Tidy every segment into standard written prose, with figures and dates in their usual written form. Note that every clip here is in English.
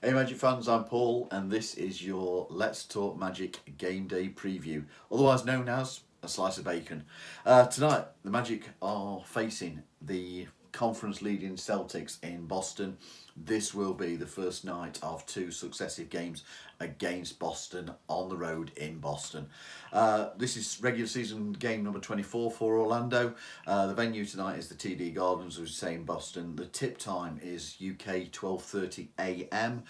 Hey Magic fans, I'm Paul and this is your Let's Talk Magic Game Day preview, otherwise known as a slice of bacon. Tonight, the Magic are facing the conference leading Celtics in Boston. This will be the first night of two successive games against Boston on the road in Boston. This is regular season game number 24 for Orlando. The venue tonight is the TD Gardens, which is in Boston. The tip time is UK 12:30 AM,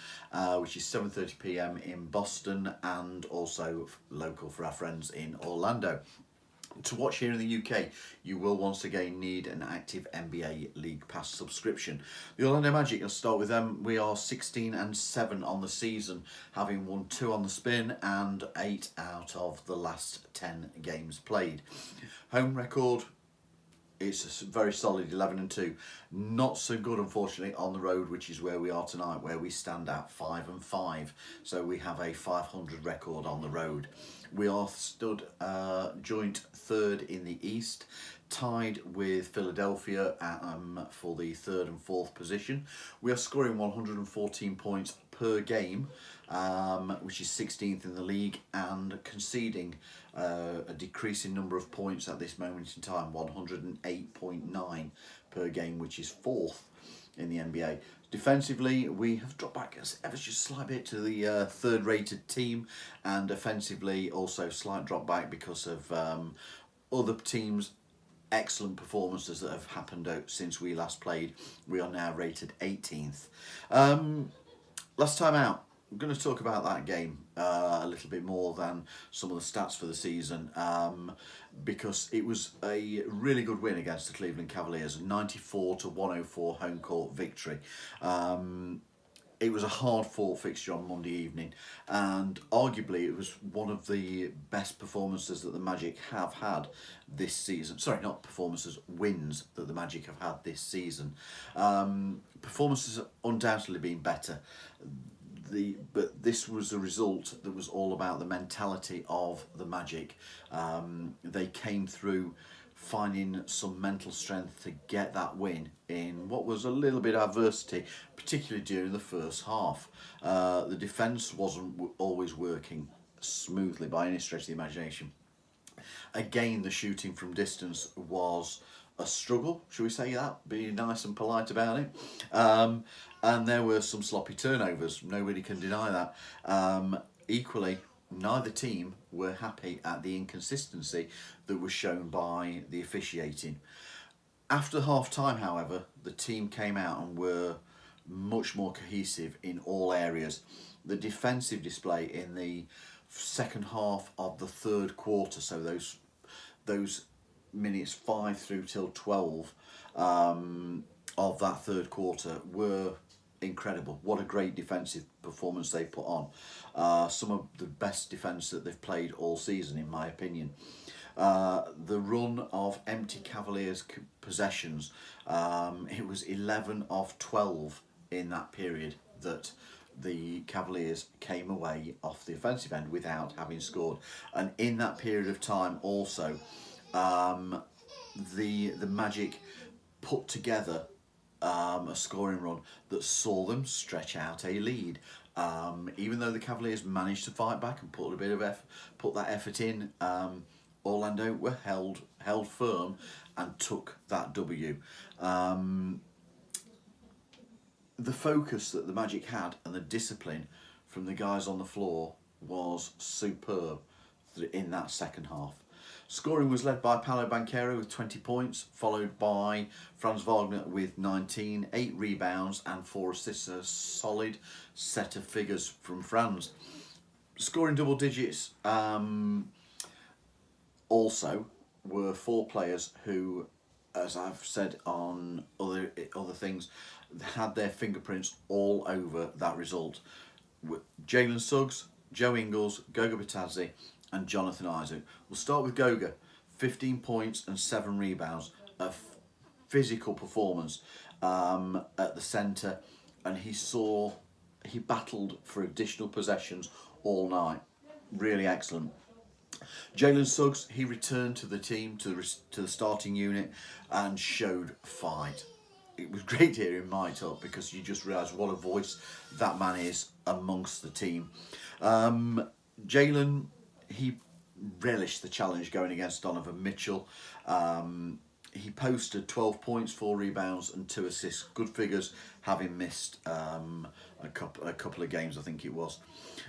which is 7:30 PM in Boston, and also local for our friends in Orlando. To watch here in the UK, you will once again need an active NBA League Pass subscription. The Orlando Magic, I'll start with them. We are 16-7 on the season, having won 2 on the spin and 8 out of the last 10 games played. Home record, it's a very solid 11-2. Not so good, unfortunately, on the road, which is where we are tonight, where we stand at 5-5. So we have a 500 record on the road. We are stood joint third in the East, tied with Philadelphia for the third and fourth position. We are scoring 114 points per game, which is 16th in the league, and conceding a decreasing number of points at this moment in time, 108.9 per game, which is 4th in the NBA. Defensively, we have dropped back ever just a slight bit to the third-rated team, and offensively also slight drop back because of other teams' excellent performances that have happened out since we last played. We are now rated 18th. Last time out, I'm going to talk about that game a little bit more than some of the stats for the season, because it was a really good win against the Cleveland Cavaliers, a 94-104 home court victory. It was a hard-fought fixture on Monday evening, and arguably it was one of the best performances that the Magic have had this season. Sorry, not performances, wins that the Magic have had this season. Performances have undoubtedly been better. But this was a result that was all about the mentality of the Magic. They came through finding some mental strength to get that win in what was a little bit of adversity, particularly during the first half. The defence wasn't always working smoothly by any stretch of the imagination. Again, the shooting from distance was a struggle, should we say that? Being nice and polite about it. And there were some sloppy turnovers. Nobody can deny that. Equally, neither team were happy at the inconsistency that was shown by the officiating. After half time, however, the team came out and were much more cohesive in all areas. The defensive display in the second half of the third quarter, so those minutes 5 through till 12 of that third quarter, were incredible. What a great defensive performance they put on. Some of the best defence that they've played all season, in my opinion. The run of empty Cavaliers possessions, it was 11 of 12 in that period that the Cavaliers came away off the offensive end without having scored. And in that period of time also, the Magic put together a scoring run that saw them stretch out a lead. Even though the Cavaliers managed to fight back and put a bit of put that effort in, Orlando were held firm and took that W. The focus that the Magic had and the discipline from the guys on the floor was superb in that second half. Scoring was led by Paolo Banchero with 20 points, followed by Franz Wagner with 19, 8 rebounds and 4 assists. A solid set of figures from Franz. Scoring double digits also were 4 players who, as I've said on other things, had their fingerprints all over that result. Jalen Suggs, Joe Ingles, Goga Bitadze and Jonathan Isaac. We'll start with Goga. 15 points and 7 rebounds. A physical performance at the centre, and he battled for additional possessions all night. Really excellent. Jalen Suggs, he returned to the team, to the starting unit, and showed fight. it was great to hear him mic up, because you just realise what a voice that man is amongst the team. Jalen, he relished the challenge going against Donovan Mitchell. He posted 12 points, 4 rebounds and 2 assists. Good figures, having missed a couple of games, I think it was.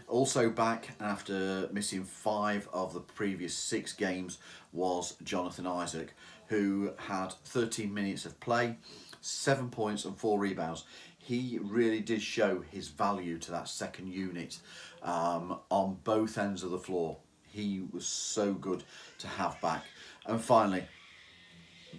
Also back after missing 5 of the previous 6 games was Jonathan Isaac, who had 13 minutes of play, 7 points and 4 rebounds. He really did show his value to that second unit on both ends of the floor. He was so good to have back. And finally,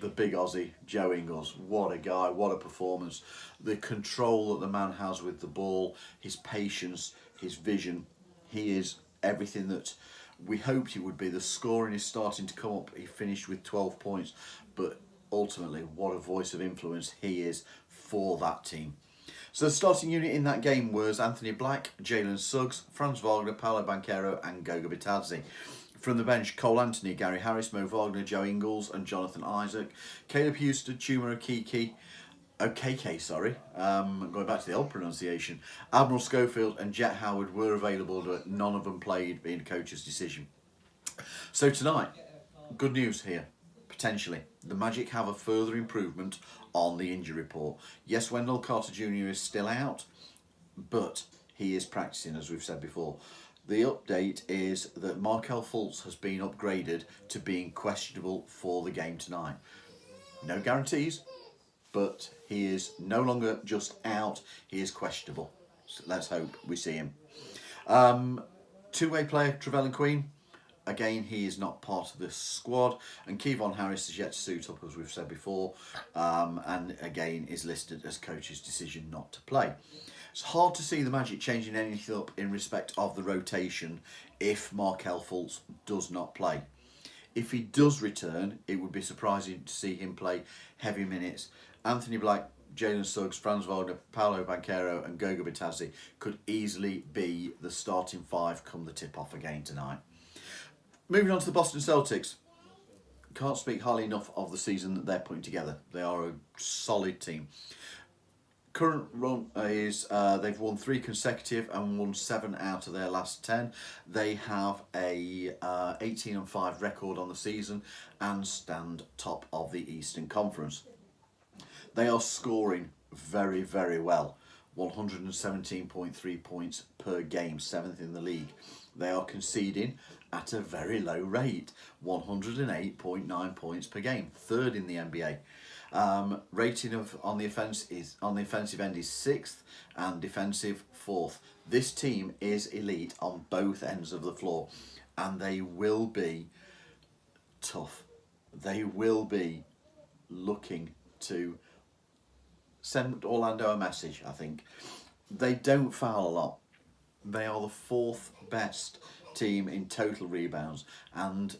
the big Aussie, Joe Ingles. What a guy, what a performance. The control that the man has with the ball, his patience, his vision. He is everything that we hoped he would be. The scoring is starting to come up. He finished with 12 points, but ultimately, what a voice of influence he is for that team. So the starting unit in that game was Anthony Black, Jalen Suggs, Franz Wagner, Paolo Banchero and Goga Bitadze. From the bench, Cole Anthony, Gary Harris, Mo Wagner, Joe Ingles and Jonathan Isaac. Caleb Houston, Chuma Okeke, going back to the old pronunciation. Admiral Schofield and Jet Howard were available, but none of them played, being coach's decision. So tonight, good news here, potentially. The Magic have a further improvement on the injury report. Yes, Wendell Carter Jr. is still out, but he is practicing, as we've said before. The update is that Markelle Fultz has been upgraded to being questionable for the game tonight. No guarantees, but he is no longer just out, he is questionable. So let's hope we see him. Two-way player, Trevelyan Queen. Again, he is not part of this squad. And Kevon Harris is yet to suit up, as we've said before. And again, is listed as coach's decision not to play. It's hard to see the Magic changing anything up in respect of the rotation if Markelle Fultz does not play. If he does return, it would be surprising to see him play heavy minutes. Anthony Black, Jalen Suggs, Franz Wagner, Paolo Banchero and Goga Bitadze could easily be the starting 5 come the tip-off again tonight. Moving on to the Boston Celtics. Can't speak highly enough of the season that they're putting together. They are a solid team. Current run is they've won 3 consecutive and won 7 out of their last 10. They have a 18-5 record on the season and stand top of the Eastern Conference. They are scoring very, very well. 117.3 points per game, 7th in the league. They are conceding at a very low rate, 108.9 points per game, 3rd in the NBA. Rating on the offensive end is 6th and defensive 4th. This team is elite on both ends of the floor, and they will be tough. They will be looking to send Orlando a message, I think. They don't foul a lot. They are the 4th best team in total rebounds, and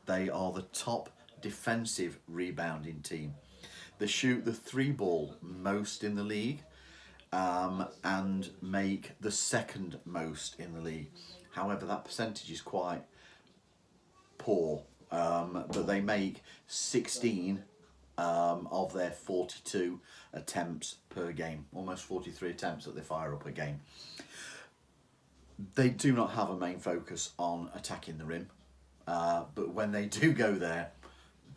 they are the top defensive rebounding team. They shoot the 3-ball most in the league and make the 2nd most in the league. However, that percentage is quite poor, but they make 16 of their 42 attempts per game, almost 43 attempts that they fire up a game. They do not have a main focus on attacking the rim, but when they do go there,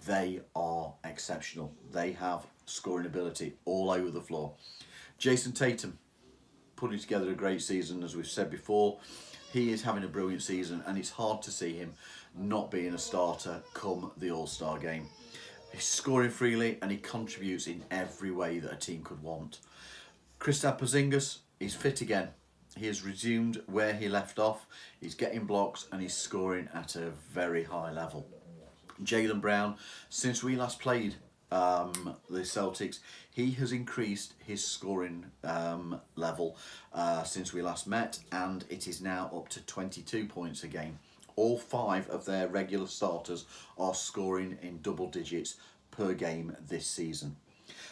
they are exceptional. They have scoring ability all over the floor. Jason Tatum putting together a great season, as we've said before. He is having a brilliant season, and it's hard to see him not being a starter come the All-Star game. He's scoring freely and he contributes in every way that a team could want. Kristaps Porzingis is fit again. He has resumed where he left off. He's getting blocks and he's scoring at a very high level. Jaylen Brown, since we last played the Celtics, he has increased his scoring level since we last met, and it is now up to 22 points a game. All 5 of their regular starters are scoring in double digits per game this season.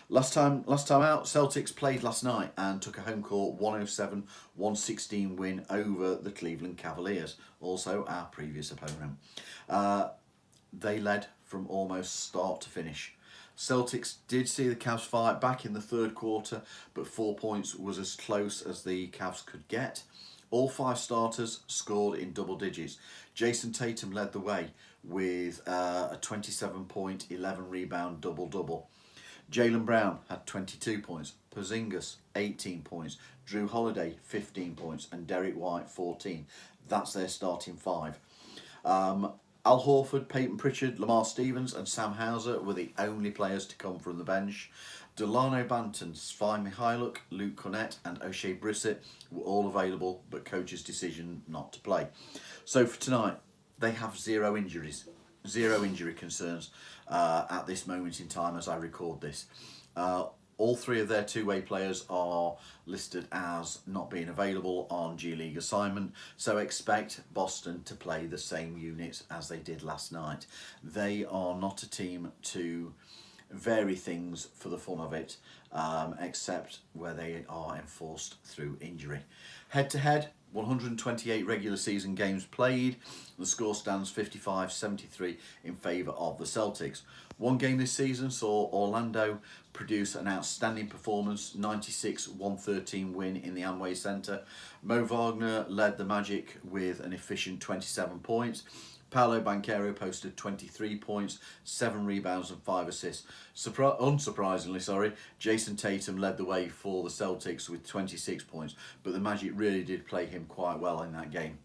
Last time out, Celtics played last night and took a home court 107-116 win over the Cleveland Cavaliers, also our previous opponent. They led from almost start to finish. Celtics did see the Cavs fight back in the third quarter, but 4 points was as close as the Cavs could get. All 5 starters scored in double digits. Jason Tatum led the way with a 27-point, 11 rebound double-double. Jaylen Brown had 22 points, Porzingis 18 points, Drew Holiday 15 points, and Derek White 14. That's their starting 5. Al Horford, Peyton Pritchard, Lamar Stevens and Sam Hauser were the only players to come from the bench. Delano Banton, Svi Mikhailuk, Luke Cornett and O'Shea Brissett were all available, but coach's decision not to play. So for tonight, they have 0 injuries, 0 injury concerns at this moment in time as I record this. All 3 of their two-way players are listed as not being available on G League assignment, so expect Boston to play the same units as they did last night. They are not a team to vary things for the fun of it, except where they are enforced through injury. Head-to-head, 128 regular season games played. The score stands 55-73 in favour of the Celtics. One game this season saw Orlando produce an outstanding performance, 96-113 win in the Amway Centre. Mo Wagner led the Magic with an efficient 27 points. Paolo Banchero posted 23 points, 7 rebounds and 5 assists. Unsurprisingly, Jason Tatum led the way for the Celtics with 26 points, but the Magic really did play him quite well in that game.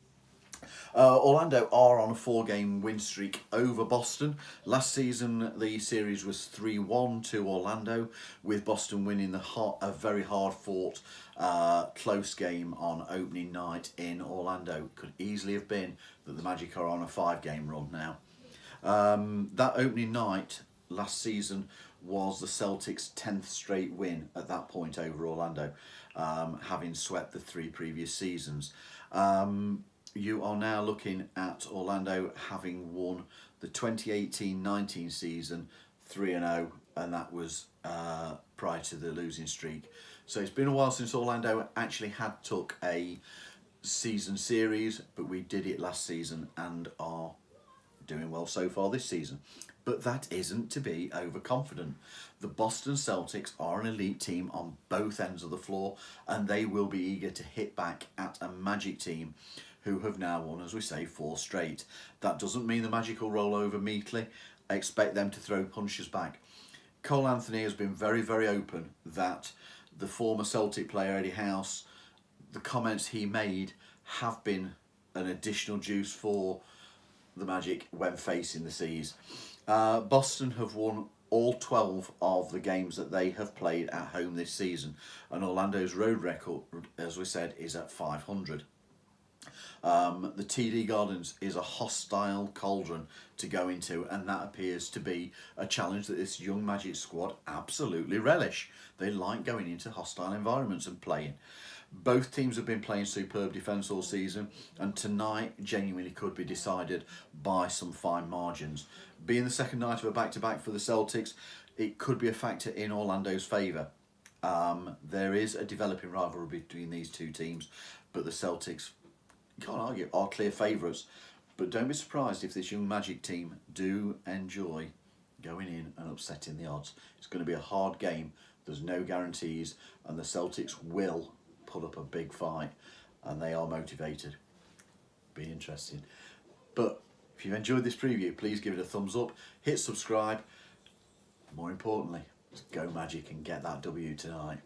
Orlando are on a 4-game win streak over Boston. Last season the series was 3-1 to Orlando, with Boston winning a very hard fought close game on opening night in Orlando. Could easily have been that the Magic are on a 5-game run now. That opening night last season was the Celtics' 10th straight win at that point over Orlando, having swept the 3 previous seasons. You are now looking at Orlando having won the 2018-19 season 3-0, and that was prior to the losing streak. So it's been a while since Orlando actually had took a season series, but we did it last season and are doing well so far this season. But that isn't to be overconfident. The Boston Celtics are an elite team on both ends of the floor, and they will be eager to hit back at a Magic team who have now won, as we say, 4 straight. That doesn't mean the Magic will roll over meekly. I expect them to throw punches back. Cole Anthony has been very, very open that the former Celtic player Eddie House, the comments he made have been an additional juice for the Magic when facing the Seas. Boston have won all 12 of the games that they have played at home this season, and Orlando's road record, as we said, is at 500. The TD Gardens is a hostile cauldron to go into, and that appears to be a challenge that this young Magic squad absolutely relish. They like going into hostile environments and playing. Both teams have been playing superb defence all season, and tonight genuinely could be decided by some fine margins. Being the second night of a back-to-back for the Celtics, it could be a factor in Orlando's favour. There is a developing rivalry between these two teams, but the Celtics, you can't argue, are clear favourites. But don't be surprised if this young Magic team do enjoy going in and upsetting the odds. It's going to be a hard game. There's no guarantees, and the Celtics will put up a big fight, and they are motivated. Be interesting. But if you've enjoyed this preview, please give it a thumbs up, hit subscribe. More importantly, just go Magic and get that W tonight.